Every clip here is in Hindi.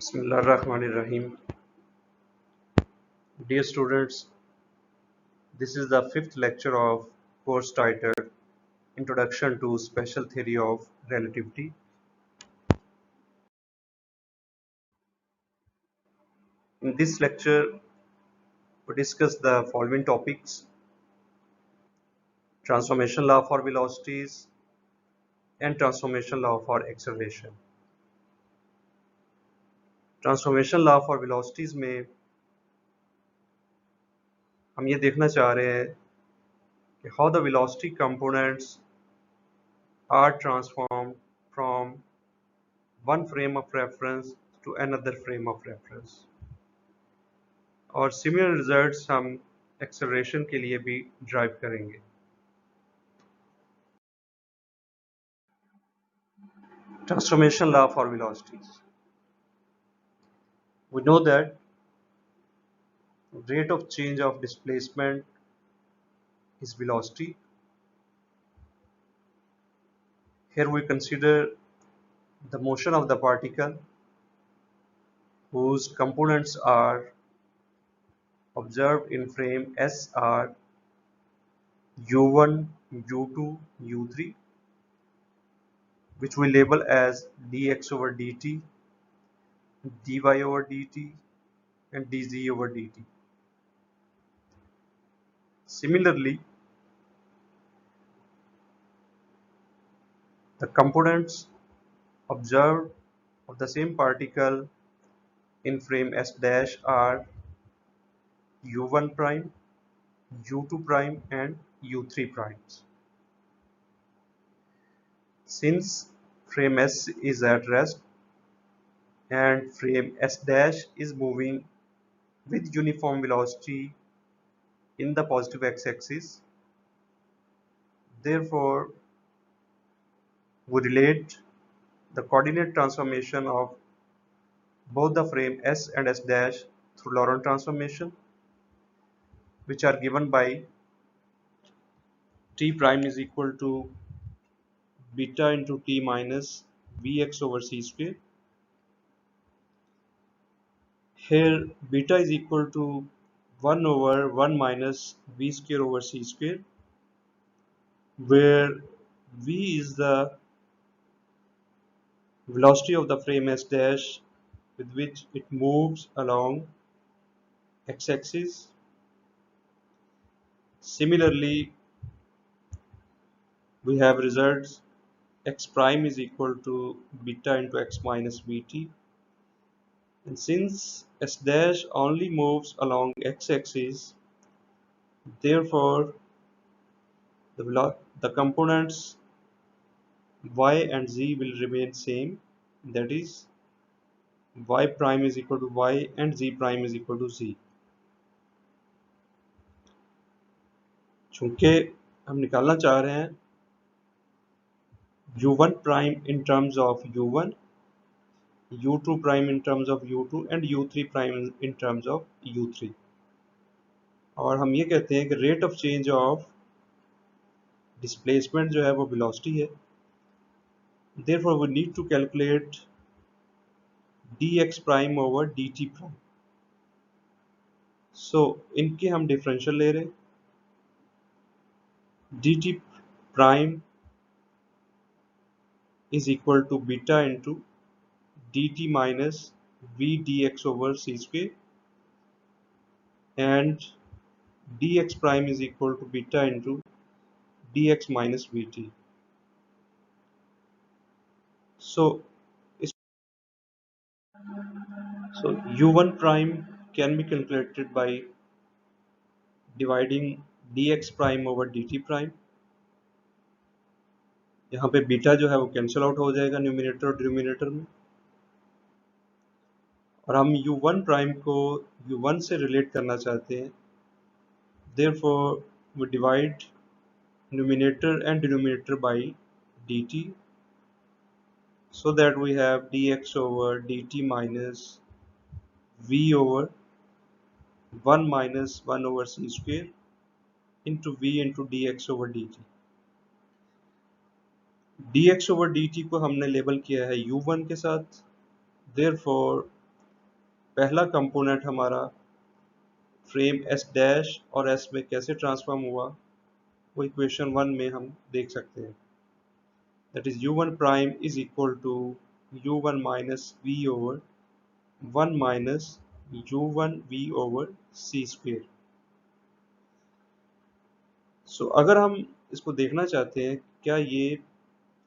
Bismillahirrahmanirrahim. Dear students, this is the fifth lecture of course titled Introduction to Special Theory of Relativity. In this lecture, we discuss the following topics: transformation law for velocities and transformation law for acceleration. Transformation law for velocities में हम ये देखना चाह रहे हैं कि how the velocity components are transformed from one frame of reference to another frame of reference, और सिमिलर रिजल्ट्स हम एक्सेलरेशन के लिए भी ड्राइव करेंगे। Transformation law for velocities, we know that rate of change of displacement is velocity. Here we consider the motion of the particle whose components are observed in frame S are u1, u2, u3, which we label as dx over dt, dy over dt and dz over dt. Similarly, the components observed of the same particle in frame S dash are u1 prime, u2 prime and u3 primes. Since frame S is at rest and frame S dash is moving with uniform velocity in the positive x-axis, therefore we relate the coordinate transformation of both the frame S and S dash through Laurent transformation, which are given by t prime is equal to beta into t minus vx over c square. Here beta is equal to 1 over 1 minus v square over c square, where v is the velocity of the frame S dash with which it moves along x-axis. Similarly, we have results x prime is equal to beta into x minus vt, and since S dash only moves along x-axis, therefore the components y and z will remain same, that is y prime is equal to y and z prime is equal to z. चूंकि हम निकालना चाह रहे हैं u1 prime in terms of u1, u2 prime in terms of u2 and u3 prime in terms of u3, और हम ये कहते हैं कि rate of change of displacement जो है वो वेलोसिटी है, therefore we need to calculate dx prime over dt prime. So इनके हम डिफरेंशियल ले रहे हैं, dt prime is equal to beta into dt minus v dx over c square, and dx prime is equal to beta into dx minus vt. So u1 prime can be calculated by dividing dx prime over dt prime. यहाँ पे बीटा जो है वो कैंसिल आउट हो जाएगा न्यूमिनेटर और डिनोमिनेटर में, और हम u1 प्राइम को u1 से रिलेट करना चाहते हैं, therefore we divide numerator and denominator by dt, so that we have dx over dt minus v over 1 minus 1 over c square into v into dx over dt. dx over dt को हमने लेबल किया है u1 के साथ, therefore पहला कंपोनेंट हमारा फ्रेम एस डैश और एस में कैसे ट्रांसफॉर्म हुआ वो इक्वेशन 1 में हम देख सकते हैं। That is u1 prime is equal to u1 minus v over 1 minus u1 v over c square. So अगर हम इसको देखना चाहते हैं क्या ये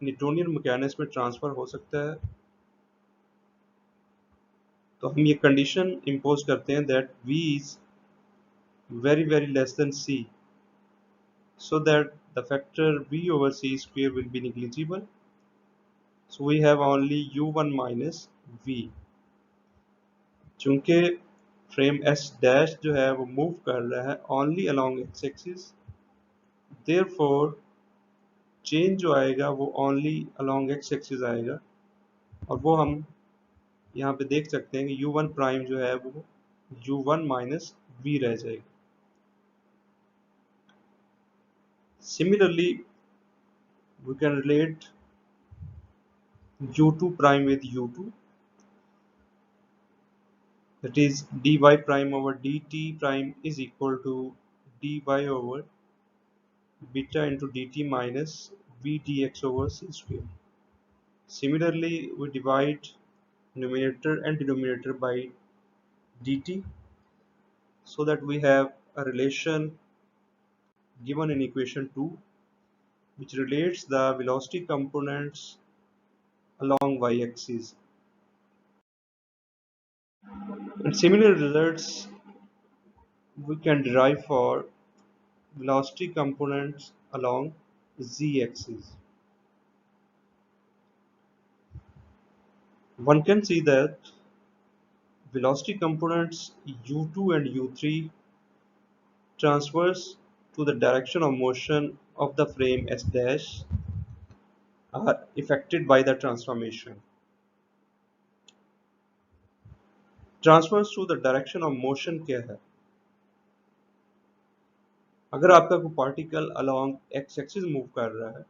न्यूटोनियन मैकेनिक्स में ट्रांसफर हो सकता है, तो हम ये कंडीशन इम्पोज करते हैं that v is very less than c, so that the factor v over c square will be negligible. So we have only u1 minus v। चूंकि फ्रेम s डैश जो है वो मूव कर रहा है only along x axis, therefore change जो आएगा वो only along x axis आएगा, और वो हम यहाँ पे देख सकते हैं कि u1 प्राइम जो है वो u1 माइनस v रह जाएगा। Similarly, we can relate u2 prime with u2, that is dy prime over dt prime is equal to dy over beta into dt minus v dx over c square. Similarly, we divide numerator and denominator by dt, so that we have a relation given in equation 2 which relates the velocity components along y-axis. And similar results we can derive for velocity components along z-axis. One can see that velocity components u2 and u3 transverse to the direction of motion of the frame s dash are affected by the transformation. Transverse to the direction of motion क्या है? अगर आपका कोई particle along x axis move कर रहा है,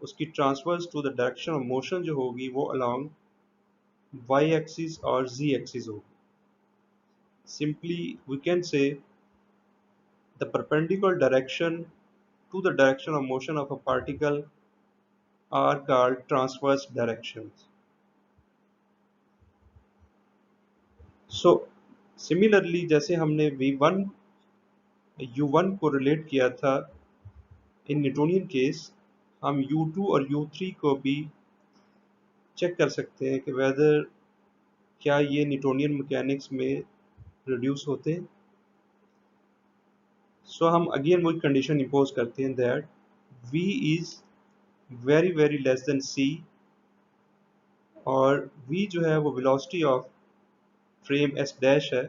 उसकी transverse to the direction of motion जो होगी वो along y axis और z axis होगी। Simply we can say the perpendicular direction to the direction of motion of a particle are called transverse directions. So similarly, जैसे हमने v1 u1 को रिलेट किया था इन न्यूटोनियन केस, हम u2 और u3 को भी चेक कर सकते हैं कि वेदर क्या ये न्यूटोनियन मैकेनिक्स में रिड्यूस होते हैं। सो हम अगेन वही कंडीशन इम्पोज करते हैं that v is very less than c, और v जो है वो velocity of frame s dash है।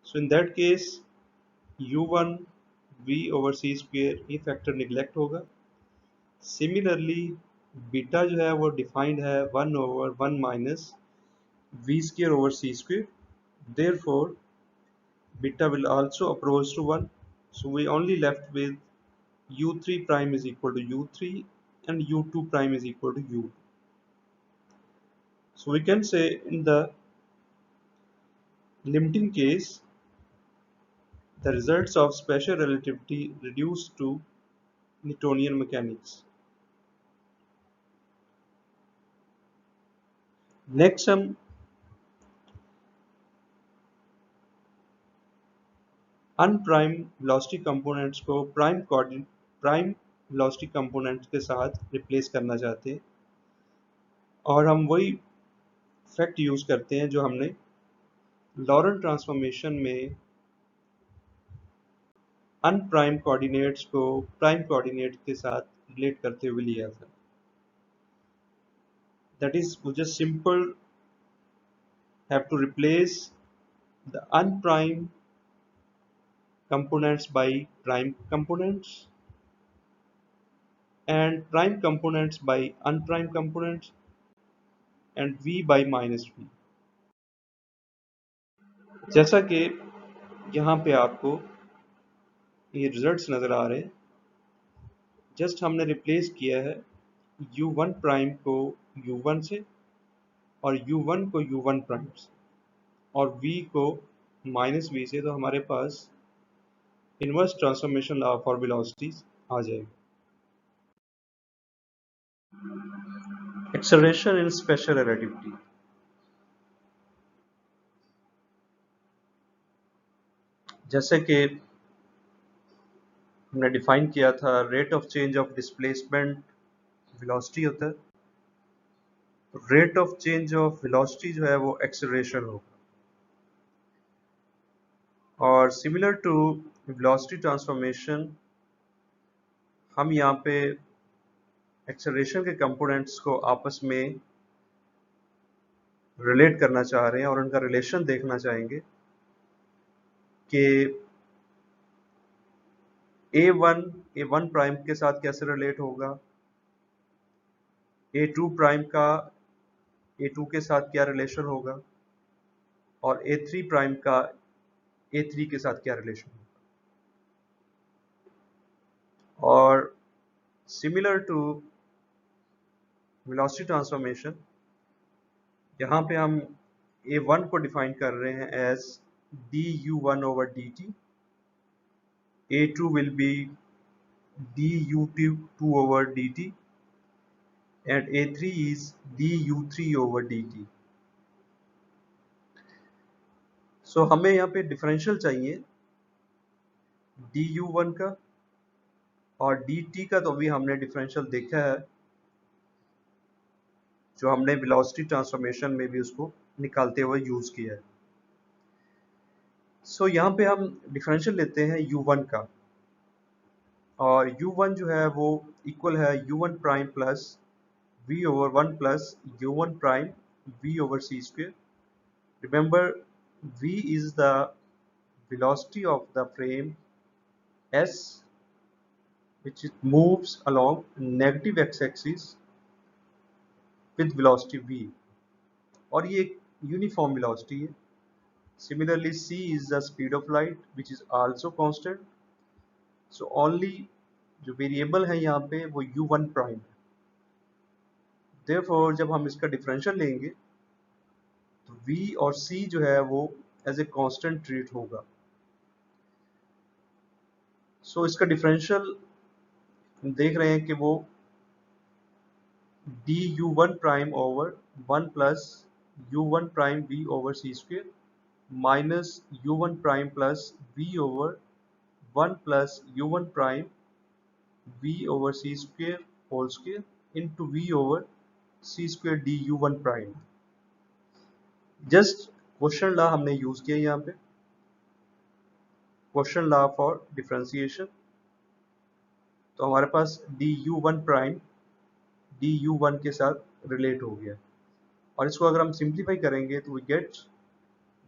So in that case u1 v over c square ये फैक्टर निगलेक्ट होगा। सिमिलरली बीटा जो है वो डिफाइंड है 1 over 1 minus v square over c square, therefore beta will also approach to 1, so we only left with u3 prime is equal to u3 and u2 prime is equal to u2. So we can say in the limiting case the results of special relativity reduced to Newtonian mechanics. Next हम अनप्राइम वेलोसिटी कंपोनेंट्स को प्राइम वेलोसिटी कंपोनेंट्स के साथ रिप्लेस करना चाहते हैं, और हम वही फैक्ट यूज करते हैं जो हमने लॉरेंट ट्रांसफॉर्मेशन में अनप्राइम कोऑर्डिनेट्स को प्राइम कोऑर्डिनेट के साथ रिलेट करते हुए लिया था। That is we just simple have to replace the unprime components by prime components and prime components by unprime components and v by minus v। जैसा कि यहाँ पे आपको ये रिजल्ट्स नज़र आ रहे हैं, जस्ट हमने रिप्लेस किया है u1 प्राइम को u1 से और u1 को u1 प्राइम से और v को माइनस v से, तो हमारे पास inverse transformation law for velocities आ जाएगा। Acceleration in special relativity. जैसे कि हमने डिफाइन किया था, rate of change of displacement velocity होता है, तो rate of change of velocity जो है वो एक्सेलरेशन होगा। और सिमिलर टू वेलोसिटी ट्रांसफॉर्मेशन, हम यहाँ पे एक्सेलरेशन के कंपोनेंट्स को आपस में रिलेट करना चाह रहे हैं और उनका रिलेशन देखना चाहेंगे कि A1 प्राइम के साथ कैसे रिलेट होगा, A2 प्राइम का A2 के साथ क्या रिलेशन होगा, और A3 प्राइम का A3 के साथ क्या रिलेशन होगा। और सिमिलर टू वेलोसिटी ट्रांसफॉर्मेशन, यहाँ पे हम A1 को डिफाइन कर रहे हैं as du1/dt, A2 will be du2/dt and A3 is du3/dt। So हमें यहाँ पे डिफरेंशियल चाहिए du1 का, और dt का तो अभी हमने डिफरेंशियल देखा है, जो हमने वेलोसिटी ट्रांसफॉर्मेशन में भी उसको निकालते हुए यूज किया है। सो यहाँ पे हम डिफरेंशियल लेते हैं u1 का, और u1 जो है वो इक्वल है u1 prime plus v/1 plus u1 prime v/c²। Remember, v is the velocity of the frame s which it moves along negative x-axis with velocity v, और ये एक यूनिफॉर्म वेलोसिटी है। Similarly, c is the speed of light which is also constant. So only जो वेरिएबल है यहाँ पे वो u1 प्राइम है। Therefore जब हम इसका डिफरेंशियल लेंगे तो v और c जो है वो एज ए कांस्टेंट ट्रीट होगा। सो इसका डिफरेंशियल हम देख रहे हैं कि वो du1 prime over 1 plus u1 prime v/c² minus u1 prime plus v/1 plus u1 prime v/c² whole square into v/c² du1 prime. Just question law हमने यूज किया यहाँ पे, क्वेश्चन लॉ फॉर डिफरेंशिएशन। तो हमारे पास du1 प्राइम du1 के साथ रिलेट हो गया, और इसको अगर हम सिंप्लीफाई करेंगे तो we get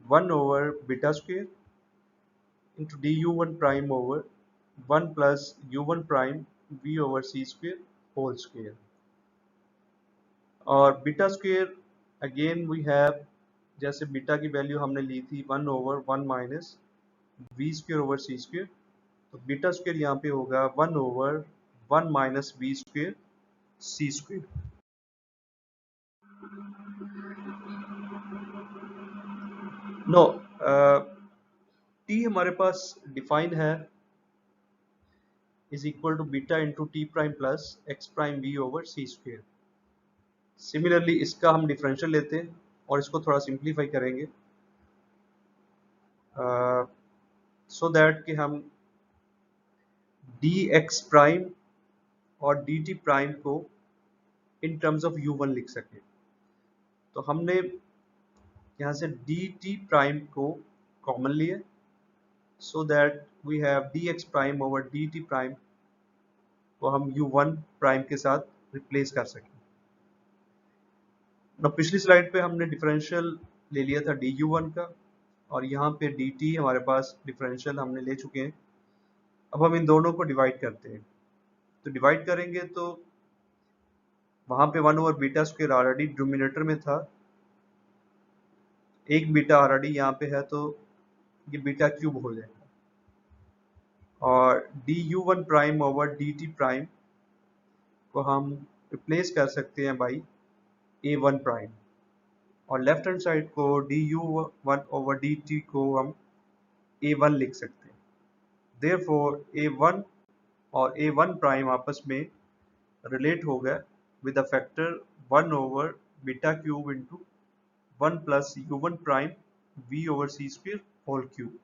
1/β² into du1 prime over 1 plus u1 prime v/c² whole square. और β² अगेन वी हैव, जैसे बीटा की वैल्यू हमने ली थी 1/1 माइनस v²/c², तो β² यहाँ पे होगा 1/1 minus v² c²। No, t हमारे पास डिफाइन है is equal to beta into t prime plus x prime v/c²। Similarly इसका हम डिफरेंशियल लेते हैं और इसको थोड़ा सिंप्लीफाई करेंगे सो दैट कि हम dx प्राइम और dt प्राइम को इन टर्म्स ऑफ u1 लिख सकें। तो हमने यहाँ से dt प्राइम को कॉमन लिए, so that we have dx prime over dt prime को हम u1 प्राइम के साथ रिप्लेस कर सकें। ना पिछली स्लाइड पे हमने डिफरेंशियल ले लिया था du1 का, और यहाँ पे dt हमारे पास डिफरेंशियल हमने ले चुके हैं। अब हम इन दोनों को डिवाइड करते हैं, तो डिवाइड करेंगे तो वहाँ पे 1/β² ऑलरेडी डिनोमिनेटर में था, एक बीटा ऑलरेडी यहाँ पे है, तो ये बीटा क्यूब हो जाएगा, और du1 prime over dt prime को हम रिप्लेस कर सकते हैं बाई a1 प्राइम। और लेफ्ट हैंड साइड को du1/dt को हम a1 लिख सकते हैं। देयरफॉर a1 और a1 प्राइम आपस में रिलेट हो गया with the factor 1/β³ into 1 plus u1 prime v/c² whole cube.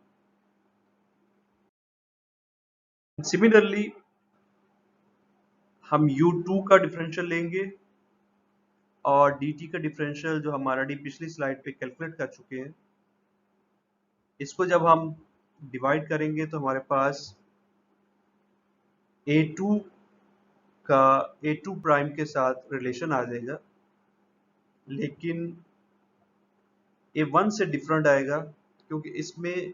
Similarly हम u2 का डिफरेंशियल लेंगे और dt का डिफरेंशियल जो हम ऑलरेडी पिछली स्लाइड पे कैलकुलेट कर चुके हैं, इसको जब हम डिवाइड करेंगे तो हमारे पास a2 का a2 प्राइम के साथ रिलेशन आ जाएगा, लेकिन a1 से डिफरेंट आएगा क्योंकि इसमें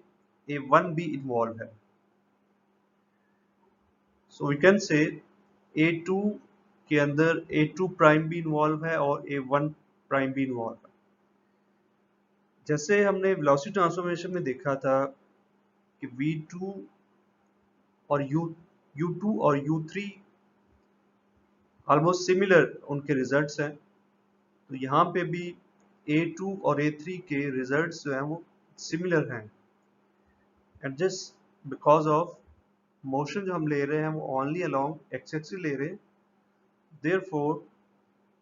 a1 भी इन्वॉल्व है। So we can say a2 के अंदर a2 प्राइम भी इन्वॉल्व है और a1 प्राइम भी इन्वॉल्व है। जैसे हमने वेलोसिटी ट्रांसफॉर्मेशन में देखा था कि v2 और u2 और u3 ऑलमोस्ट सिमिलर उनके रिजल्ट्स हैं, तो यहाँ पे भी a2 और a3 के रिजल्ट्स जो हैं वो सिमिलर हैं, and just because of motion जो हम ले रहे हैं वो ओनली अलोंग एक्स एक्सिस ले रहे हैं, therefore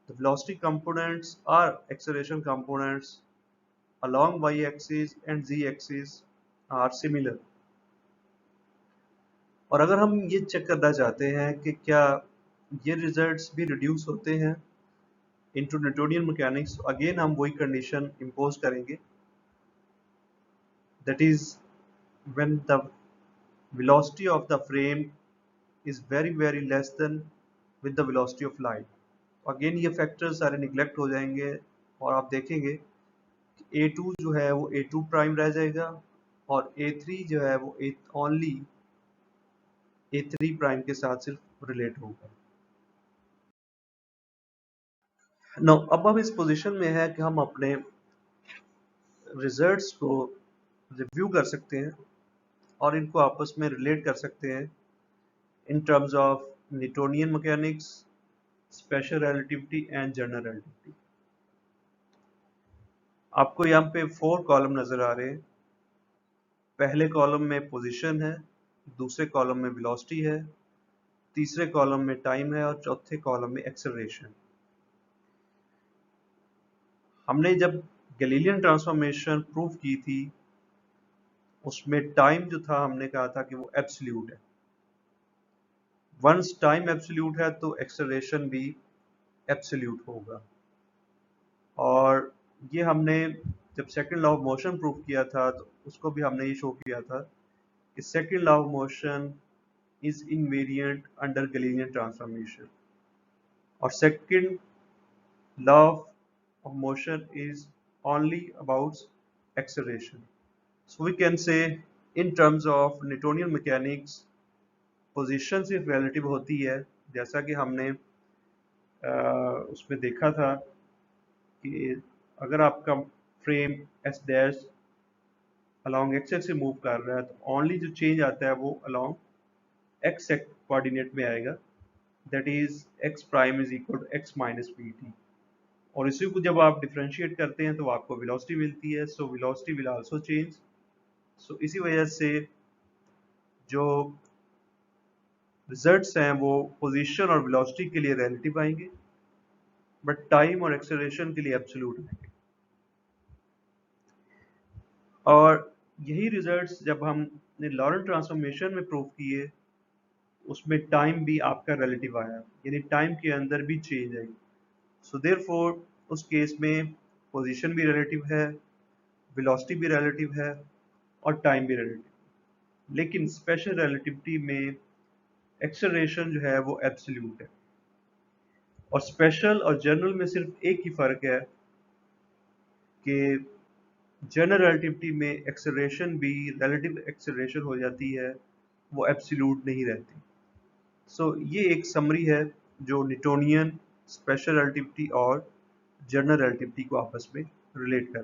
the velocity components are acceleration components along y axis and z axis are similar। और अगर हम ये चेक करना चाहते हैं कि क्या ये रिजल्ट्स भी रिड्यूस होते हैं इनटू न्यूटोनियन मैकेनिक्स, अगेन हम वही कंडीशन इम्पोज करेंगे, that is when the velocity of the frame is very less then with the velocity of light. Again ये फैक्टर्स सारे निगलेक्ट हो जाएंगे और आप देखेंगे a2 जो है वो a2 प्राइम रह जाएगा और a3 जो है वो ओनली a3 प्राइम के साथ सिर्फ रिलेट होगा। नो अब हम इस पोजीशन में है कि हम अपने रिजल्ट्स को रिव्यू कर सकते हैं और इनको आपस में रिलेट कर सकते हैं in terms of Newtonian mechanics, special relativity and general relativity. आपको यहाँ पे 4 कॉलम नजर आ रहे हैं। पहले कॉलम में पोजीशन है, दूसरे कॉलम में वेलोसिटी है, तीसरे कॉलम में टाइम है और चौथे कॉलम में एक्सेलरेशन। हमने जब गैलीलियन ट्रांसफॉर्मेशन प्रूव की थी उसमें टाइम जो था हमने कहा था कि वो एब्सोल्यूट है। वंस टाइम एब्सोल्यूट है तो एक्सेलरेशन भी एब्सोल्यूट होगा। और ये हमने जब second law of motion prove किया था तो उसको भी हमने ये शो किया था कि second law of motion is invariant under Galilean transformation और second law of motion is only about acceleration. So we can say in terms of Newtonian mechanics position सिर्फ रिलेटिव होती है, जैसा कि हमने उसमें देखा था कि अगर आपका frame S dash along x axis move कर रहा है तो ओनली जो चेंज आता है वो अलॉन्ग एक्स कोऑर्डिनेट में आएगा, that is x prime is equal to x minus b t. और इसी को जब आप डिफरेंशिएट करते हैं तो आपको वेलोसिटी मिलती है, so velocity will also change. So इसी वजह से जो रिजल्ट्स हैं वो पोजीशन और वेलोसिटी के लिए रिलेटिव आएंगे बट टाइम और एक्सेलरेशन के लिए एब्सोल्यूट आएंगे। और यही रिजल्ट्स जब हमने लॉरेंट ट्रांसफॉर्मेशन में प्रूव किए उसमें टाइम भी आपका रिलेटिव आया, यानी टाइम के अंदर भी चेंज आई। सो देयरफॉर उस केस में पोजीशन भी रिलेटिव है, वेलोसिटी भी रिलेटिव है और टाइम भी रिलेटिव। लेकिन स्पेशल रिलेटिविटी में एक्सेलरेशन जो है वो एब्सोल्यूट है और स्पेशल और जनरल में सिर्फ एक ही फर्क है कि जनरल रिलेटिविटी में एक्सेलरेशन भी रिलेटिव एक्सेलरेशन हो जाती है, वो एब्सोल्यूट नहीं रहती। सो ये एक समरी है जो न्यूटोनियन, स्पेशल रिलेटिविटी और जनरल रिलेटिविटी को आपस में रिलेट कर